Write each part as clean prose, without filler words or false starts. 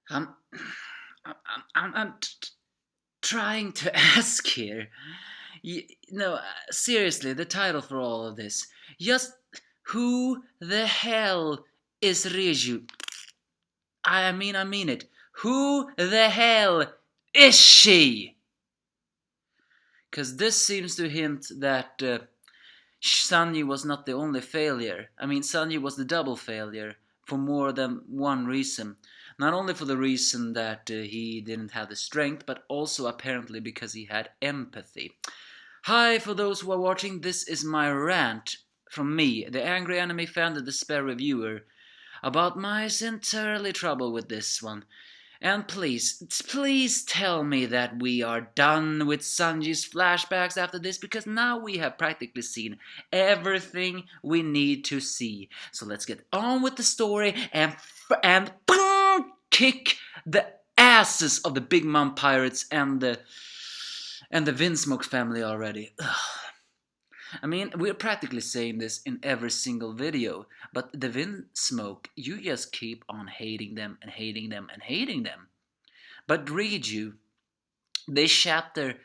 I'm, I'm trying to ask here. No, seriously, the title for all of this. Just who the hell is Reiju? I mean it. Who the hell is she? Because this seems to hint that Sanji was not the only failure. I mean, Sanji was the double failure for more than one reason. Not only for the reason that he didn't have the strength, but also apparently because he had empathy. Hi, for those who are watching, this is my rant from me, the angry anime fan, the despair reviewer, about my entirely trouble with this one. And please tell me that we are done with Sanji's flashbacks after this, because now we have practically seen everything we need to see. So let's get on with the story and kick the asses of the Big Mom Pirates and the Vinsmoke family already. Ugh. I mean, we're practically saying this in every single video, but the Vinsmoke, you just keep on hating them and hating them and hating them. But Reiju, this chapter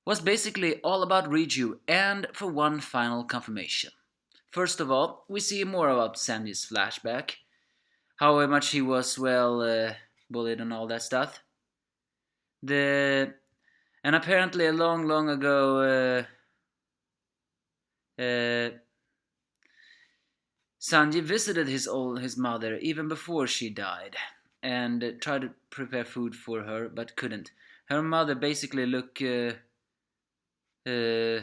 was basically all about Reiju, and for one final confirmation. First of all, we see more about Sanji's flashback, how much he was, bullied and all that stuff. And apparently a long ago, Sanji visited his mother even before she died, and tried to prepare food for her, but couldn't. Her mother basically looked uh, uh,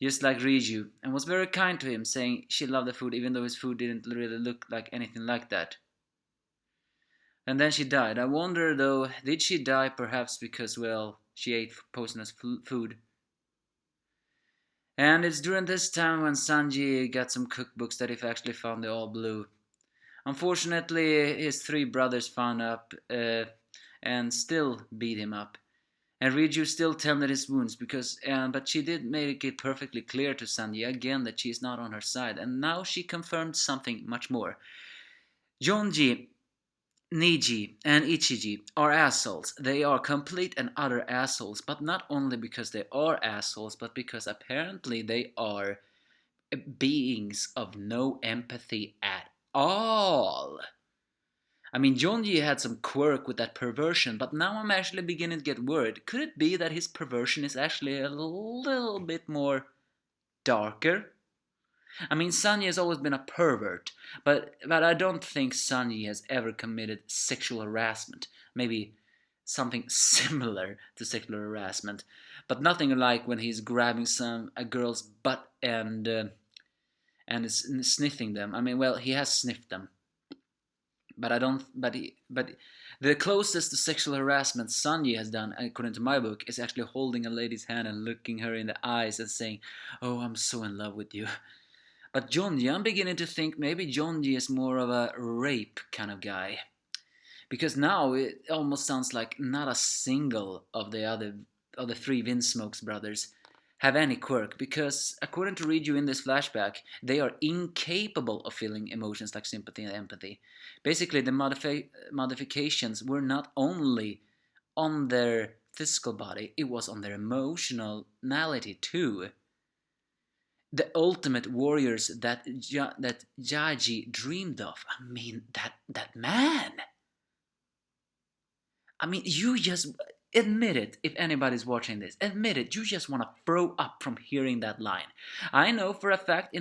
just like Reiju, and was very kind to him, saying she loved the food even though his food didn't really look like anything like that. And then she died. I wonder though, did she die perhaps because, well, she ate poisonous food? And it's during this time when Sanji got some cookbooks that he actually found the all blue. Unfortunately, his three brothers found up and still beat him up. And Reiju still tended his wounds but she did make it perfectly clear to Sanji again that she is not on her side. And now she confirmed something much more. Jonji, Niji, and Ichiji are assholes. They are complete and utter assholes, but not only because they are assholes, but because apparently they are beings of no empathy at all. I mean, Jonji had some quirk with that perversion, but now I'm actually beginning to get worried. Could it be that his perversion is actually a little bit more darker? I mean, Sanji has always been a pervert, but I don't think Sanji has ever committed sexual harassment. Maybe something similar to sexual harassment, but nothing like when he's grabbing a girl's butt and is sniffing them. I mean, well, he has sniffed them, but I don't. But the closest to sexual harassment Sanji has done, according to my book, is actually holding a lady's hand and looking her in the eyes and saying, "Oh, I'm so in love with you." But Jonji, I'm beginning to think maybe Jonji is more of a rape kind of guy, because now it almost sounds like not a single of the three Vinsmoke's brothers have any quirk, because according to Reiju in this flashback, they are incapable of feeling emotions like sympathy and empathy. Basically, the modifications were not only on their physical body, it was on their emotionality too. The ultimate warriors that Yaji dreamed of. I mean, that man. I mean, you just admit it. If anybody's watching this, admit it. You just want to throw up from hearing that line. I know for a fact,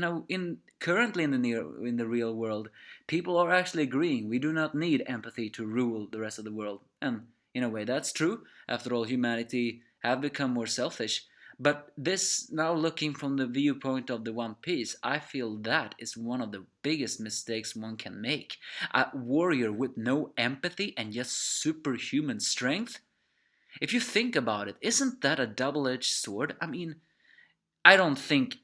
currently in the real world, people are actually agreeing we do not need empathy to rule the rest of the world. And in a way, that's true. After all, humanity have become more selfish. But this, now looking from the viewpoint of the One Piece, I feel that is one of the biggest mistakes one can make. A warrior with no empathy and just superhuman strength? If you think about it, isn't that a double-edged sword? I mean, I don't think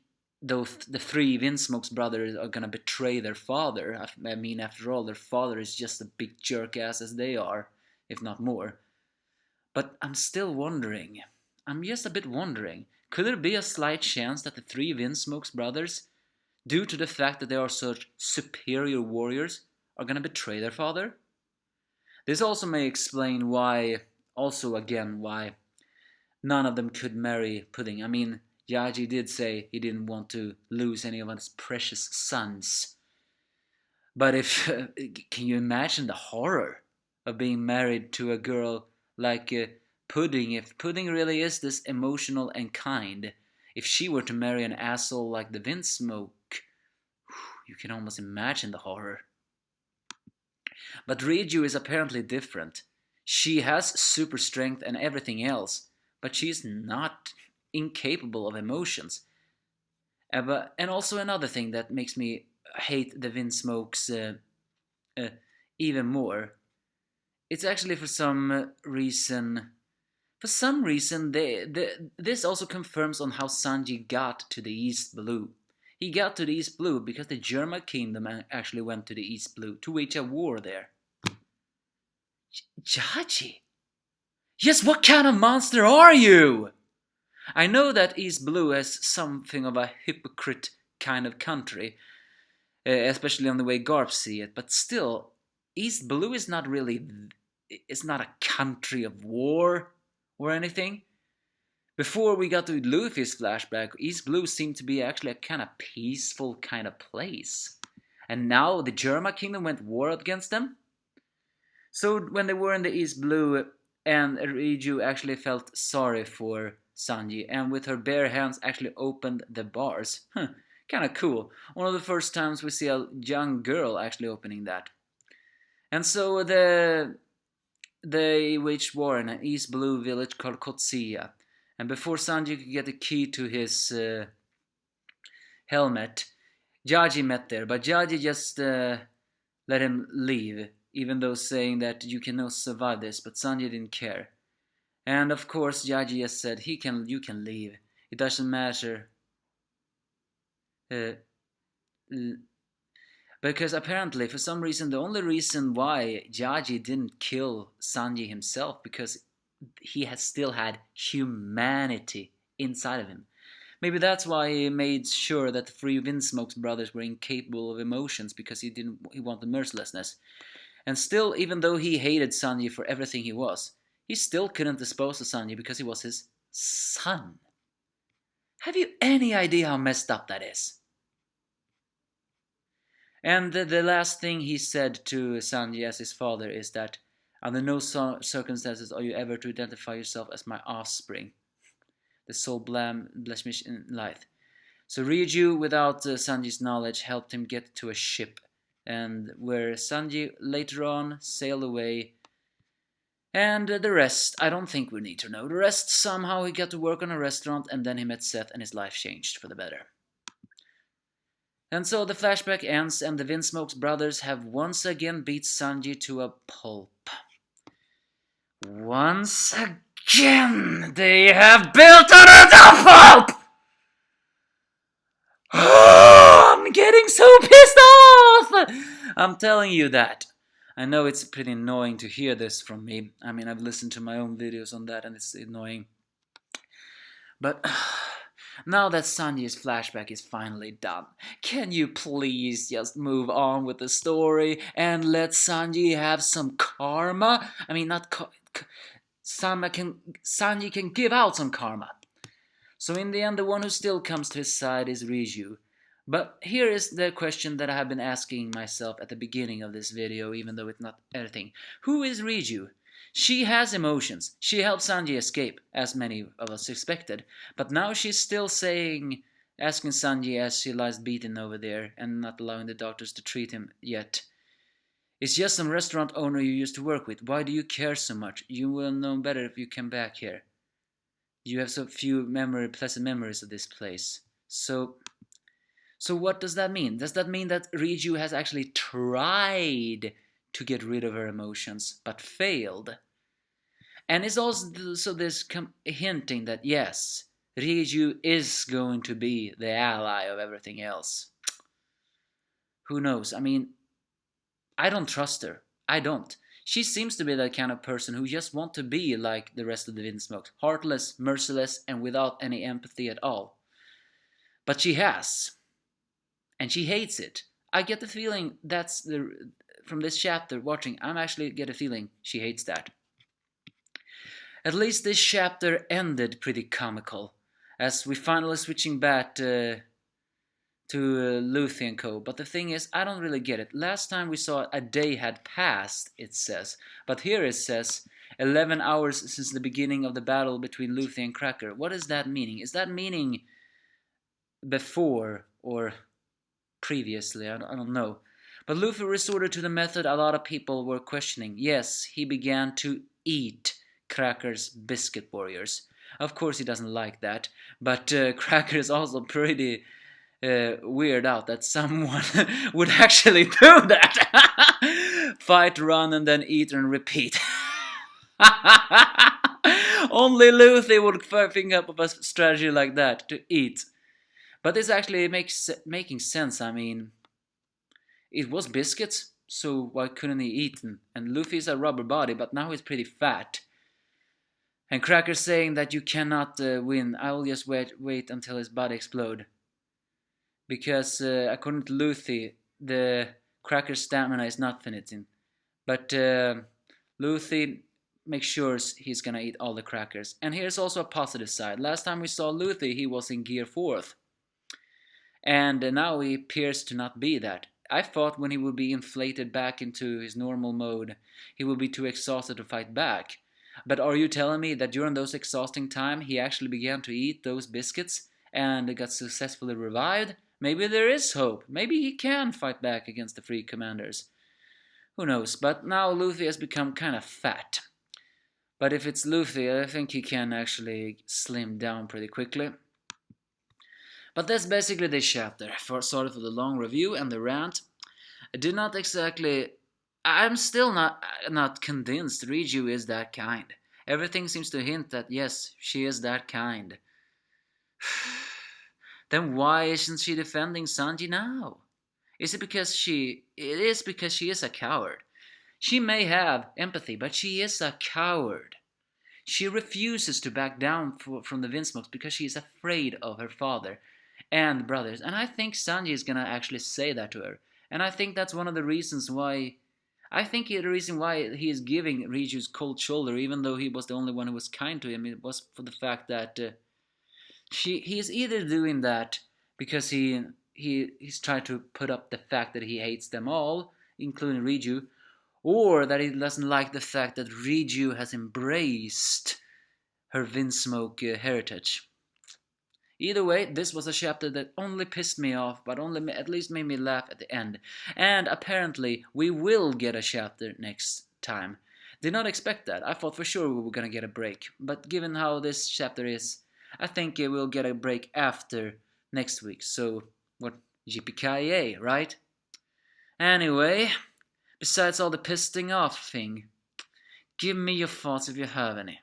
the three Vinsmoke's brothers are gonna betray their father. I mean, after all, their father is just a big jerk ass as they are, if not more. But I'm still wondering. I'm just a bit wondering. Could there be a slight chance that the three Windsmoke's brothers, due to the fact that they are such superior warriors, are gonna betray their father? This also may explain why, also again, why none of them could marry Pudding. I mean, Yaji did say he didn't want to lose any of his precious sons. But if, can you imagine the horror of being married to a girl like Pudding? If Pudding really is this emotional and kind, if she were to marry an asshole like the Windsmoke, you can almost imagine the horror. But Reiju is apparently different. She has super strength and everything else, but she's not incapable of emotions. And also another thing that makes me hate the Windsmokes even more. It's actually for some reason. For some reason, this also confirms on how Sanji got to the East Blue. He got to the East Blue because the Germa Kingdom actually went to the East Blue to wage a war there. Jaji? Yes, what kind of monster are you? I know that East Blue is something of a hypocrite kind of country, especially on the way Garp see it, but still, East Blue is not really, it's not a country of war or anything. Before we got to Luffy's flashback, East Blue seemed to be actually a kind of peaceful kind of place. And now the Germa Kingdom went war against them? So when they were in the East Blue, and Reiju actually felt sorry for Sanji, and with her bare hands actually opened the bars. Kinda cool. One of the first times we see a young girl actually opening that. And so they waged war in an East Blue village called Kotsia. And before Sanji could get the key to his helmet, Jaji met there. But Jaji just let him leave, even though saying that you cannot survive this. But Sanji didn't care. And of course, Jaji just said, you can leave. It doesn't matter. Because apparently, for some reason, the only reason why Jaji didn't kill Sanji himself, because he had still had humanity inside of him. Maybe that's why he made sure that the three Windsmoke's brothers were incapable of emotions, because he wanted mercilessness. And still, even though he hated Sanji for everything he was, he still couldn't dispose of Sanji because he was his son. Have you any idea how messed up that is? And the last thing he said to Sanji as his father is that under no circumstances are you ever to identify yourself as my offspring, the sole blemish in life. So Reiju, without Sanji's knowledge, helped him get to a ship, and where Sanji later on sailed away. And the rest, I don't think we need to know. The rest, somehow he got to work on a restaurant, and then he met Seth, and his life changed for the better. And so the flashback ends, and the Windsmoke's brothers have once again beat Sanji to a pulp. Once again, they have built another pulp! Oh, I'm getting so pissed off! I'm telling you that. I know it's pretty annoying to hear this from me. I mean, I've listened to my own videos on that, and it's annoying. But now that Sanji's flashback is finally done, can you please just move on with the story and let Sanji have some karma? I mean, not Sanji can give out some karma. So in the end, the one who still comes to his side is Reiju. But here is the question that I have been asking myself at the beginning of this video, even though it's not anything. Who is Reiju? She has emotions. She helped Sanji escape, as many of us expected. But now she's still asking Sanji as she lies beaten over there and not allowing the doctors to treat him yet. It's just some restaurant owner you used to work with. Why do you care so much? You will know better if you come back here. You have so few pleasant memories of this place. So what does that mean? Does that mean that Reiju has actually tried to get rid of her emotions, but failed? And it's also this hinting that yes, Reiju is going to be the ally of everything else. Who knows? I mean, I don't trust her. I don't. She seems to be that kind of person who just want to be like the rest of the Windsmokes, heartless, merciless, and without any empathy at all. But she has, and she hates it. I get the feeling from this chapter watching, I'm actually get a feeling she hates that. At least this chapter ended pretty comical, as we finally switching back to Luffy and co. But the thing is, I don't really get it. Last time we saw a day had passed, it says. But here it says 11 hours since the beginning of the battle between Luffy and Cracker. What is that meaning? Is that meaning before or previously? I don't know. But Luffy resorted to the method a lot of people were questioning. Yes, he began to eat Cracker's biscuit warriors. Of course he doesn't like that. But Cracker is also pretty weird out that someone would actually do that. Fight, run, and then eat and repeat. Only Luffy would think up of a strategy like that, to eat. But this actually making sense. I mean, it was biscuits, so why couldn't he eat them? And Luffy's a rubber body, but now he's pretty fat. And Cracker's saying that you cannot win. I will just wait until his body explodes. Because according to Luffy, the Cracker's stamina is not finite. But Luffy makes sure he's gonna eat all the Crackers. And here's also a positive side. Last time we saw Luffy, he was in Gear 4th. And now he appears to not be that. I thought when he would be inflated back into his normal mode, he would be too exhausted to fight back. But are you telling me that during those exhausting time, he actually began to eat those biscuits and got successfully revived? Maybe there is hope. Maybe he can fight back against the three commanders. Who knows? But now Luffy has become kind of fat. But if it's Luffy, I think he can actually slim down pretty quickly. But that's basically this chapter. Sorry for the long review and the rant. I did not exactly... I'm still not convinced Reiju is that kind. Everything seems to hint that yes, she is that kind. Then why isn't she defending Sanji now? Is it because she... It is because she is a coward. She may have empathy, but she is a coward. She refuses to back down from the Windsmokes because she is afraid of her father and brothers. And I think Sanji is gonna actually say that to her. And I think that's one of the reasons why... I think the reason why he is giving Reiju's cold shoulder, even though he was the only one who was kind to him, it was for the fact that he is either doing that because he's trying to put up the fact that he hates them all, including Reiju, or that he doesn't like the fact that Reiju has embraced her Windsmoke heritage. Either way, this was a chapter that only pissed me off, but only at least made me laugh at the end. And apparently, we will get a chapter next time. Did not expect that. I thought for sure we were gonna get a break. But given how this chapter is, I think we'll get a break after next week. So, what? Yippee-ki-yay, right? Anyway, besides all the pissing off thing, give me your thoughts if you have any.